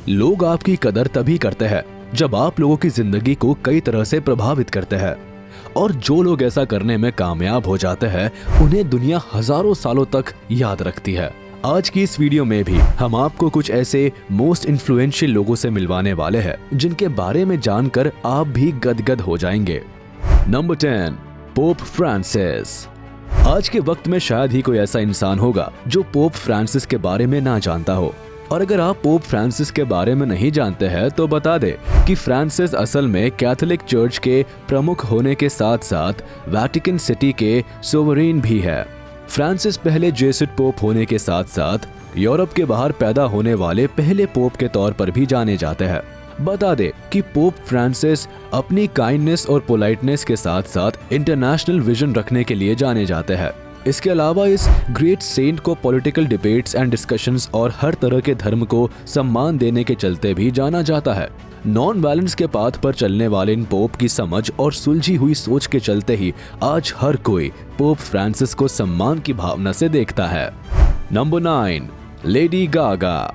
लोग आपकी कदर तभी करते हैं जब आप लोगों की जिंदगी को कई तरह से प्रभावित करते हैं, और जो लोग ऐसा करने में कामयाब हो जाते हैं उन्हें दुनिया हजारों सालों तक याद रखती है। आज की इस वीडियो में भी हम आपको कुछ ऐसे मोस्ट इन्फ्लुएंशियल लोगों से मिलवाने वाले हैं जिनके बारे में जानकर आप भी गदगद हो जाएंगे। Number 10, pope Francis. आज के वक्त में शायद ही कोई ऐसा इंसान होगा जो पोप फ्रांसिस के बारे में ना जानता हो। और अगर आप पोप फ्रांसिस के बारे में नहीं जानते हैं तो बता दे कि फ्रांसिस असल में कैथोलिक चर्च के प्रमुख होने के साथ साथ वेटिकन सिटी के सोवरेन भी है। फ्रांसिस पहले जेसुइट पोप होने के साथ साथ यूरोप के बाहर पैदा होने वाले पहले पोप के तौर पर भी जाने जाते हैं। बता दे कि पोप फ्रांसिस अपनी काइंडनेस और पोलाइटनेस के साथ साथ इंटरनेशनल विजन रखने के लिए जाने जाते हैं। इसके अलावा इस ग्रेट सेंट को पॉलिटिकल डिबेट्स एंड डिस्कशंस और हर तरह के धर्म को सम्मान देने के चलते भी जाना जाता है। नॉन वायलेंस के पाथ पर चलने वाले इन पोप की समझ और सुलझी हुई सोच के चलते ही आज हर कोई पोप फ्रांसिस को सम्मान की भावना से देखता है। Number 9, Lady Gaga.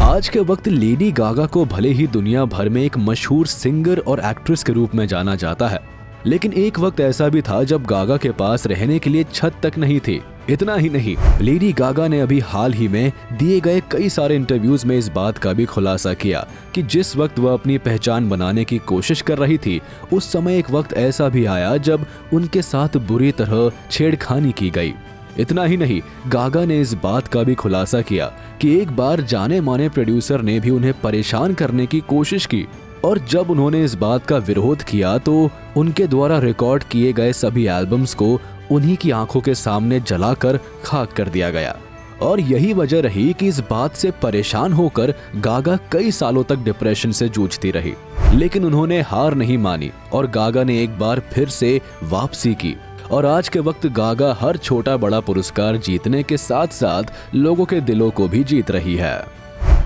आज के वक्त लेडी गागा को भले ही दुनिया भर में एक मशहूर सिंगर और एक्ट्रेस के रूप में जाना जाता है, लेकिन एक वक्त ऐसा भी था जब गागा के पास रहने के लिए छत तक नहीं थी। इतना ही नहीं, लेडी गागा ने अभी हाल ही में दिए गए कई सारे इंटरव्यूज में इस बात का भी खुलासा किया कि जिस वक्त वह अपनी पहचान बनाने की कोशिश कर रही थी उस समय एक वक्त ऐसा भी आया जब उनके साथ बुरी तरह छेड़खानी की गई। इतना ही नहीं, गागा ने इस बात का भी खुलासा किया कि एक बार जाने माने प्रोड्यूसर ने भी उन्हें परेशान करने की कोशिश की, और जब उन्होंने इस बात का विरोध किया तो उनके द्वारा रिकॉर्ड किए गए सभी एल्बम्स को उन्हीं की आंखों के सामने जलाकर खाक कर दिया गया। और यही वजह रही कि इस बात से परेशान होकर गागा कई सालों तक डिप्रेशन से जूझती रही, लेकिन उन्होंने हार नहीं मानी और गागा ने एक बार फिर से वापसी की। और आज के वक्त गागा हर छोटा बड़ा पुरस्कार जीतने के साथ साथ लोगों के दिलों को भी जीत रही है।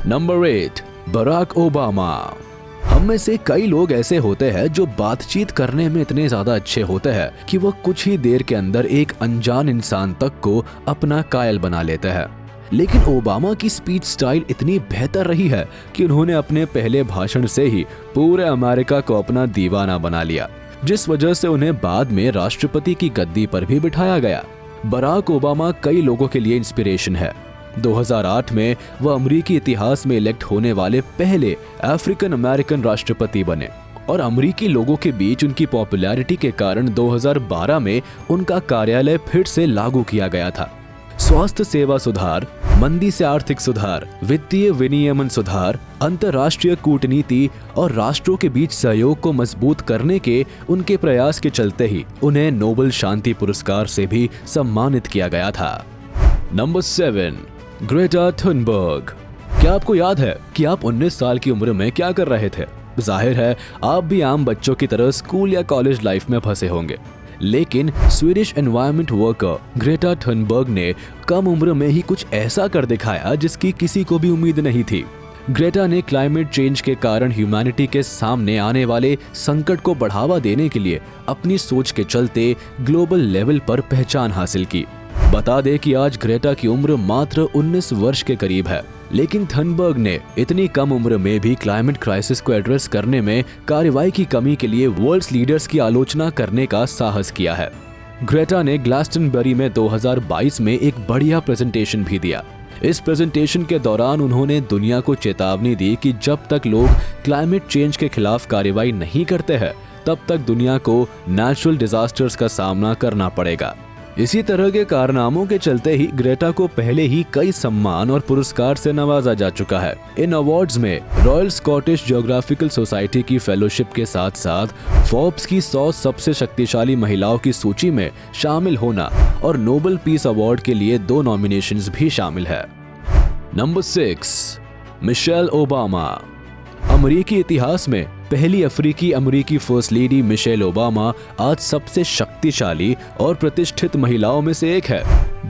Number 8, Barack Obama. हम में से कई लोग ऐसे होते हैं जो बातचीत करने में इतने ज्यादा अच्छे होते हैं कि वह कुछ ही देर के अंदर एक अनजान इंसान तक को अपना कायल बना लेते हैं। लेकिन ओबामा की स्पीच स्टाइल इतनी बेहतर रही है कि उन्होंने अपने पहले भाषण से ही पूरे अमेरिका को अपना दीवाना बना लिया, जिस वजह से उन्हें बाद में राष्ट्रपति की गद्दी पर भी बिठाया गया। बराक ओबामा कई लोगों के लिए इंस्पिरेशन है। 2008 में वह अमेरिकी इतिहास में इलेक्ट होने वाले पहले अफ्रीकन अमेरिकन राष्ट्रपति बने, और अमेरिकी लोगों के बीच उनकी पॉपुलैरिटी के कारण 2012 में उनका कार्यालय फिर से लागू किया गया था। स्वास्थ्य सेवा सुधार, मंदी से आर्थिक सुधार, वित्तीय विनियमन सुधार, अंतर्राष्ट्रीय कूटनीति और राष्ट्रों के बीच सहयोग को मजबूत करने के उनके प्रयास के चलते ही उन्हें नोबेल शांति पुरस्कार से भी सम्मानित किया गया था। Number 7, Greta Thunberg. क्या आपको याद है कि आप 19 साल की उम्र में क्या कर रहे थे? जाहिर है आप भी आम बच्चों की तरह स्कूल या कॉलेज लाइफ में फंसे होंगे, लेकिन Swedish environment worker Greta Thunberg ने कम उम्र में ही कुछ ऐसा कर दिखाया जिसकी किसी को भी उम्मीद नहीं थी। ग्रेटा ने क्लाइमेट चेंज के कारण ह्यूमैनिटी के सामने आने वाले संकट को बढ़ावा देने के लिए अपनी सोच के चलते ग्लोबल लेवल पर पहचान हासिल की। बता दे कि आज ग्रेटा की उम्र मात्र 19 वर्ष के करीब है, लेकिन थनबर्ग ने इतनी कम उम्र में भी क्लाइमेट क्राइसिस को एड्रेस करने में कार्रवाई की कमी के लिए वर्ल्ड लीडर्स की आलोचना करने का साहस किया है। ग्रेटा ने ग्लास्टनबरी में 2022 में एक बढ़िया प्रेजेंटेशन भी दिया। इस प्रेजेंटेशन के दौरान उन्होंने दुनिया को चेतावनी दी कि जब तक लोग क्लाइमेट चेंज के खिलाफ कार्रवाई नहीं करते हैं तब तक दुनिया को नेचुरल डिजास्टर्स का सामना करना पड़ेगा। इसी तरह के कारनामों के चलते ही ग्रेटा को पहले ही कई सम्मान और पुरस्कार से नवाजा जा चुका है। इन अवार्ड्स में रॉयल स्कॉटिश जियोग्राफिकल सोसाइटी की फेलोशिप के साथ साथ फोर्ब्स की 100 सबसे शक्तिशाली महिलाओं की सूची में शामिल होना और नोबेल पीस अवार्ड के लिए 2 नॉमिनेशंस भी शामिल है। Number 6, Michelle Obama. अमेरिकी इतिहास में पहली अफ्रीकी अमेरिकी फर्स्ट लेडी मिशेल ओबामा आज सबसे शक्तिशाली और प्रतिष्ठित महिलाओं में से एक है।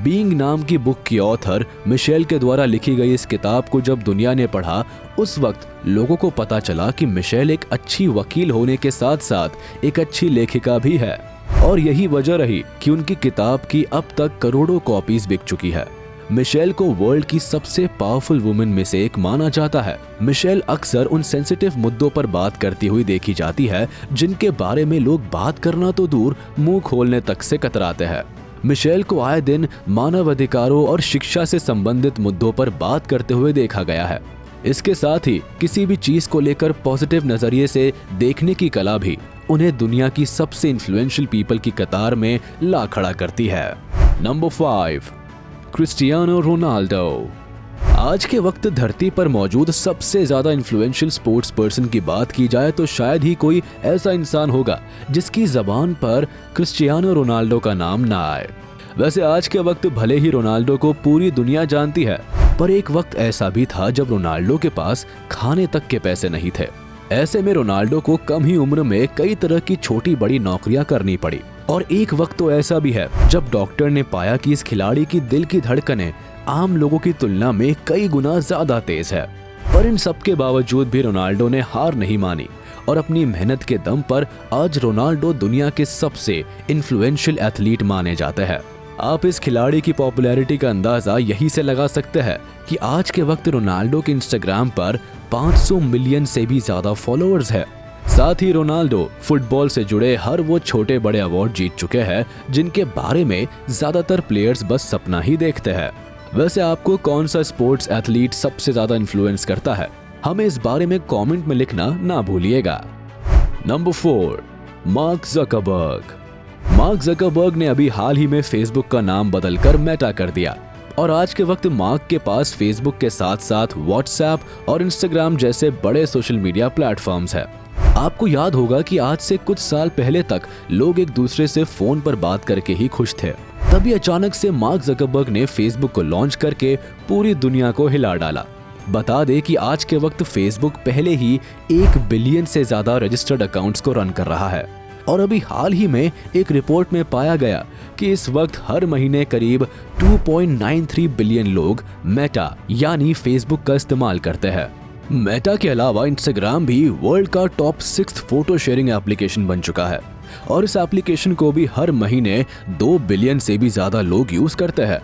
बीइंग नाम की बुक की ऑथर मिशेल के द्वारा लिखी गई इस किताब को जब दुनिया ने पढ़ा उस वक्त लोगों को पता चला कि मिशेल एक अच्छी वकील होने के साथ साथ एक अच्छी लेखिका भी है, और यही वजह रही कि उनकी किताब की अब तक करोड़ों कॉपीज बिक चुकी है। मिशेल को वर्ल्ड की सबसे पावरफुल वुमेन में से एक माना जाता है। मिशेल अक्सर उन सेंसिटिव मुद्दों पर बात करती हुई देखी जाती है जिनके बारे में लोग बात करना तो दूर मुंह खोलने तक से कतराते हैं। मिशेल को आए दिन मानव अधिकारों और शिक्षा से संबंधित मुद्दों पर बात करते हुए देखा गया है। इसके साथ ही किसी भी चीज को लेकर पॉजिटिव नजरिए से देखने की कला भी उन्हें दुनिया की सबसे इन्फ्लुएंशियल पीपल की कतार में ला खड़ा करती है। Number 5, Cristiano Ronaldo. आज के वक्त धरती पर मौजूद सबसे ज्यादा इन्फ्लुएंशियल स्पोर्ट्स पर्सन की बात की जाए तो शायद ही कोई ऐसा इंसान होगा जिसकी जबान पर क्रिस्टियानो रोनाल्डो का नाम ना आए। वैसे आज के वक्त भले ही रोनाल्डो को पूरी दुनिया जानती है, पर एक वक्त ऐसा भी था जब रोनाल्डो के पास खाने तक के पैसे नहीं थे। ऐसे में रोनाल्डो को कम ही उम्र में कई तरह की छोटी बड़ी नौकरियां करनी पड़ी। और एक वक्त तो ऐसा भी है जब डॉक्टर ने पाया कि इस खिलाड़ी की दिल की धड़कनें आम लोगों की तुलना में कई गुना ज्यादा तेज है। पर इन सब के बावजूद भी रोनाल्डो ने हार नहीं मानी और अपनी मेहनत के दम पर आज रोनाल्डो दुनिया के सबसे इन्फ्लुएंशियल एथलीट माने जाते हैं। आप इस खिलाड़ी की पॉपुलैरिटी का अंदाजा यही से लगा सकते हैं कि आज के वक्त रोनाल्डो के इंस्टाग्राम पर 500 मिलियन से भी ज्यादा फॉलोअर्स है। साथ ही रोनाल्डो फुटबॉल से जुड़े हर वो छोटे बड़े अवार्ड जीत चुके हैं जिनके बारे में ज्यादातर प्लेयर्स बस सपना ही देखते हैं। वैसे आपको कौन सा स्पोर्ट्स एथलीट सबसे ज्यादा इन्फ्लुएंस करता है, हमें इस बारे में कमेंट में लिखना ना भूलिएगा। Number 4, mark Zuckerberg. Mark Zuckerberg ने अभी हाल ही में फेसबुक का नाम बदलकर मेटा कर दिया और आज के वक्त मार्क के पास फेसबुक के साथ साथ व्हाट्सएप और इंस्टाग्राम जैसे बड़े सोशल मीडिया प्लेटफॉर्म्स है। आपको याद होगा कि आज से कुछ साल पहले तक लोग एक दूसरे से फोन पर बात करके ही खुश थे। तभी अचानक से मार्क ज़करबर्ग ने फेसबुक को लॉन्च करके पूरी दुनिया को हिला डाला। बता दे कि आज के वक्त फेसबुक पहले ही 1 बिलियन से ज्यादा रजिस्टर्ड अकाउंट्स को रन कर रहा है और अभी हाल ही में एक रिपोर्ट में पाया गया कि इस वक्त हर महीने करीब 2.93 बिलियन लोग मेटा यानी फेसबुक का इस्तेमाल करते हैं। मेटा के अलावा इंस्टाग्राम भी वर्ल्ड का टॉप 6 फोटो शेयरिंग एप्लीकेशन बन चुका है और इस एप्लीकेशन को भी हर महीने 2 बिलियन से भी ज्यादा लोग यूज करते हैं।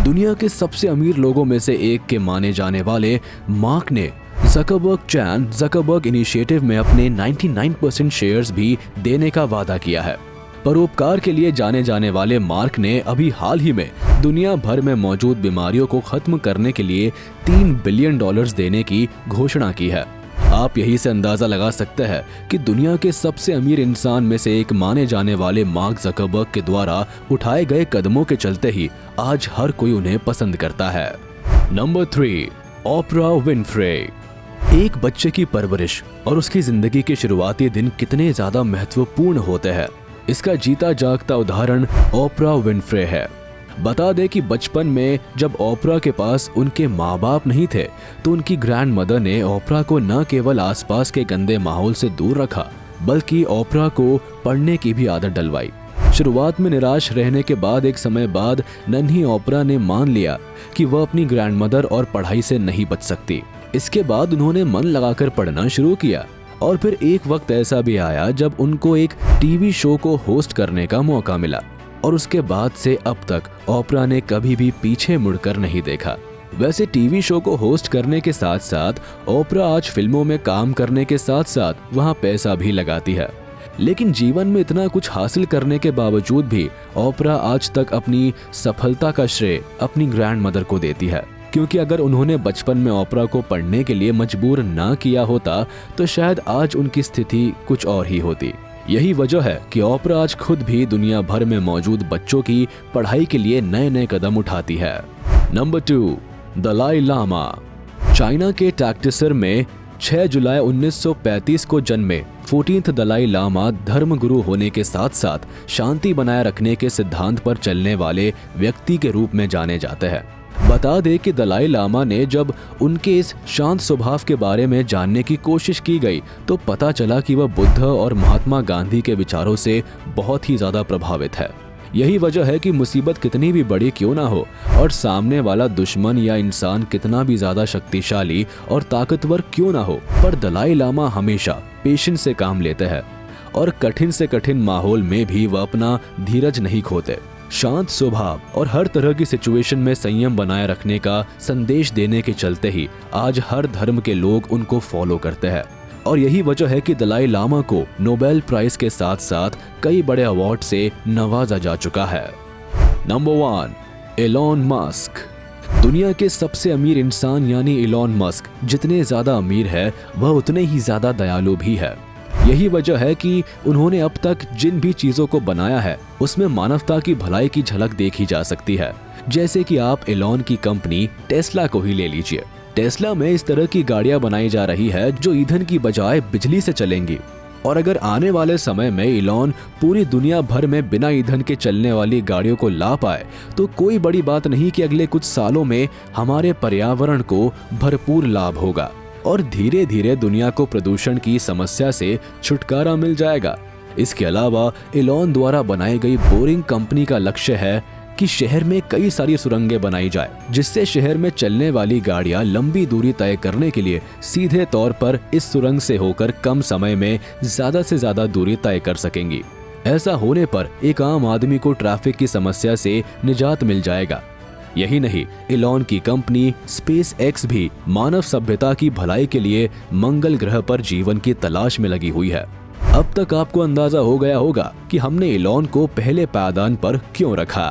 दुनिया के सबसे अमीर लोगों में से एक के माने जाने वाले मार्क ने ज़करबर्ग इनिशिएटिव में अपने 99% शेयर्स भी देने का वादा किया है। परोपकार के लिए जाने जाने वाले मार्क ने अभी हाल ही में दुनिया भर में मौजूद बीमारियों को खत्म करने के लिए $3 बिलियन देने की घोषणा की है। आप यही से अंदाजा लगा सकते हैं कि दुनिया के सबसे अमीर इंसान में से एक माने जाने वाले मार्क ज़करबर्ग के द्वारा उठाए गए कदमों के चलते ही आज हर कोई उन्हें पसंद करता है। Number 3, Oprah Winfrey. एक बच्चे की परवरिश और उसकी जिंदगी के शुरुआती दिन कितने ज्यादा महत्वपूर्ण होते हैं, इसका जीता जागता उदाहरण ओपरा विनफ्रे है। बता दे कि बचपन में जब ओपरा के पास उनके माँ बाप नहीं थे तो उनकी ग्रैंड मदर ने ओपरा को न केवल आसपास के गंदे माहौल से दूर रखा बल्कि ओपरा को पढ़ने की भी आदत डलवाई। शुरुआत में निराश रहने के बाद एक समय बाद नन्ही ओपरा ने मान लिया कि वह अपनी ग्रैंड मदर और पढ़ाई से नहीं बच सकती। इसके बाद उन्होंने मन लगाकर पढ़ना शुरू किया और फिर एक वक्त ऐसा भी आया जब उनको एक टीवी शो को होस्ट करने का मौका मिला और उसके बाद से अब तक ओपरा ने कभी भी पीछे मुड़कर नहीं देखा। वैसे टीवी शो को होस्ट करने के साथ साथ ओपरा आज फिल्मों में काम करने के साथ साथ वहां पैसा भी लगाती है। लेकिन जीवन में इतना कुछ हासिल करने के बावजूद भी ओपरा आज तक अपनी सफलता का श्रेय अपनी ग्रैंड मदर को देती है, क्योंकि अगर उन्होंने बचपन में ओपरा को पढ़ने के लिए मजबूर ना किया होता तो शायद आज उनकी स्थिति कुछ और ही होती। यही वजह है कि ओपरा आज खुद भी दुनिया भर में मौजूद बच्चों की पढ़ाई के लिए नए नए कदम उठाती है। नंबर 2, दलाई लामा। चाइना के टैक्टिसर में 6 जुलाई 1935 को जन्मे 14th दलाई लामा धर्मगुरु होने के साथ साथ शांति बनाए रखने के सिद्धांत पर चलने वाले व्यक्ति के रूप में जाने जाते हैं। बता दे कि दलाई लामा ने जब उनके इस शांत स्वभाव के बारे में जानने की कोशिश की गई तो पता चला कि वह बुद्ध और महात्मा गांधी के विचारों से बहुत ही ज्यादा प्रभावित है। यही वजह है कि मुसीबत कितनी भी बड़ी क्यों ना हो और सामने वाला दुश्मन या इंसान कितना भी ज्यादा शक्तिशाली और ताकतवर क्यों ना हो, पर दलाई लामा हमेशा पेशेंस से काम लेते हैं और कठिन से कठिन माहौल में भी वह अपना धीरज नहीं खोते। शांत स्वभाव और हर तरह की सिचुएशन में संयम बनाए रखने का संदेश देने के चलते ही आज हर धर्म के लोग उनको फॉलो करते हैं। और यही वजह है कि दलाई लामा को नोबेल प्राइज के साथ साथ कई बड़े अवार्ड से नवाजा जा चुका है। Number 1, Elon Musk. दुनिया के सबसे अमीर इंसान यानी एलॉन मस्क जितने ज्यादा अमीर है वह उतने ही ज्यादा दयालु भी है। यही वजह है कि उन्होंने अब तक जिन भी चीजों को बनाया है उसमें मानवता की भलाई की झलक देखी जा सकती है। जैसे कि आप एलॉन की कंपनी टेस्ला को ही ले लीजिए। टेस्ला में इस तरह की गाड़ियां बनाई जा रही है जो ईंधन की बजाय बिजली से चलेंगी। और अगर आने वाले समय में एलॉन पूरी दुनिया भर में बिना ईंधन के चलने वाली गाड़ियों को ला पाए तो कोई बड़ी बात नहीं कि अगले कुछ सालों में हमारे पर्यावरण को भरपूर लाभ होगा और धीरे धीरे दुनिया को प्रदूषण की समस्या से छुटकारा मिल जाएगा। इसके अलावा एलॉन द्वारा बनाई गई बोरिंग कंपनी का लक्ष्य है कि शहर में कई सारी सुरंगें बनाई जाए जिससे शहर में चलने वाली गाड़ियां लंबी दूरी तय करने के लिए सीधे तौर पर इस सुरंग से होकर कम समय में ज्यादा से ज्यादा दूरी तय कर सकेंगी। ऐसा होने पर एक आम आदमी को ट्रैफिक की समस्या से निजात मिल जाएगा। यही नहीं, एलॉन की कंपनी स्पेस एक्स भी मानव सभ्यता की भलाई के लिए मंगल ग्रह पर जीवन की तलाश में लगी हुई है। अब तक आपको अंदाजा हो गया होगा कि हमने एलॉन को पहले पायदान पर क्यों रखा।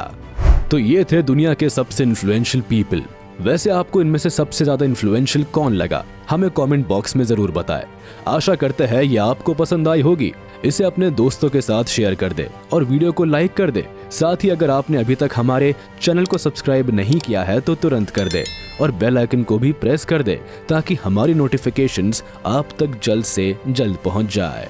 तो ये थे दुनिया के सबसे इन्फ्लुएंशियल पीपल। वैसे आपको इनमें से सबसे ज्यादा इन्फ्लुएंशियल कौन लगा, हमें कमेंट बॉक्स में जरूर बताएं। आशा करते हैं ये आपको पसंद आई होगी। इसे अपने दोस्तों के साथ शेयर कर दे और वीडियो को लाइक कर दे। साथ ही अगर आपने अभी तक हमारे चैनल को सब्सक्राइब नहीं किया है तो तुरंत कर दे और बेल आइकन को भी प्रेस कर दे ताकि हमारी नोटिफिकेशंस आप तक जल्द से जल्द पहुंच जाए।